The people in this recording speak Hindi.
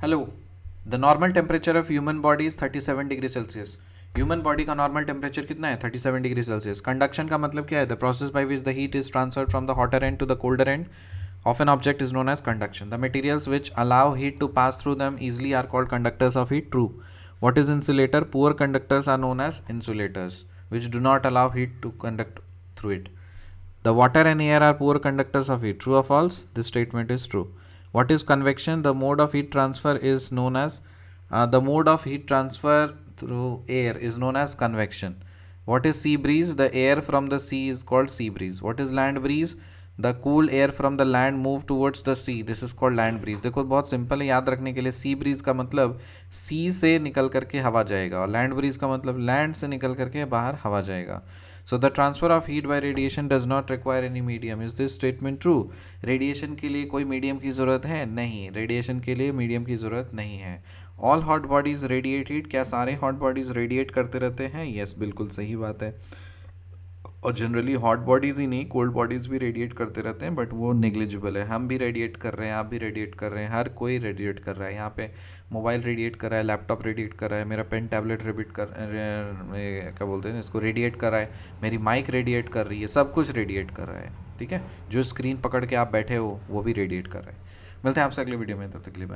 Hello. The normal temperature of human body is 37 degree Celsius. Human body का नॉर्मल टेम्परेचर कितना है? 37 डिग्री सेल्सियस। कंडक्शन का मतलब क्या है? The process by which the heat is transferred from the hotter end to the colder end of an object is known as conduction. The materials which allow heat to pass through them easily are called conductors of heat. True. What is insulator? Poor conductors are known as insulators, which do not allow heat to conduct through it. The water and air are poor conductors of heat. True or false? This statement is true. What is convection? The mode of heat transfer is known as the mode of heat transfer through air is known as convection. What is sea breeze? The air from the sea is called sea breeze. What is land breeze? The cool air from the land move towards the sea. This is called land breeze. देखो बहुत सिंपल है याद रखने के लिए। सी ब्रीज का मतलब सी से निकल करके हवा जाएगा और लैंड ब्रीज का मतलब लैंड से निकल करके बाहर हवा जाएगा। So the transfer of heat by radiation does not require any medium. Is this statement true? Radiation के लिए कोई मीडियम की ज़रूरत है? नहीं, रेडिएशन के लिए मीडियम की ज़रूरत नहीं है। All hot bodies radiate heat. क्या सारे हॉट बॉडीज रेडिएट करते रहते हैं? यस, बिल्कुल सही बात है। और जनरली हॉट बॉडीज़ ही नहीं, कोल्ड बॉडीज़ भी रेडिएट करते रहते हैं, बट वो नेग्लिजिबल है। हम भी रेडिएट कर रहे हैं, आप भी रेडिएट कर रहे हैं, हर कोई रेडिएट कर रहा है। यहाँ पे मोबाइल रेडिएट कर रहा है, लैपटॉप रेडिएट कर रहा है, मेरा पेन टैबलेट क्या बोलते हैं इसको, रेडिएट कर रहा है, मेरी माइक रेडिएट कर रही है, सब कुछ रेडिएट कर रहा है। ठीक है, जो स्क्रीन पकड़ के आप बैठे हो वो भी रेडिएट कर रहा है। मिलते हैं आपसे अगले वीडियो में, तब तक के लिए बाय।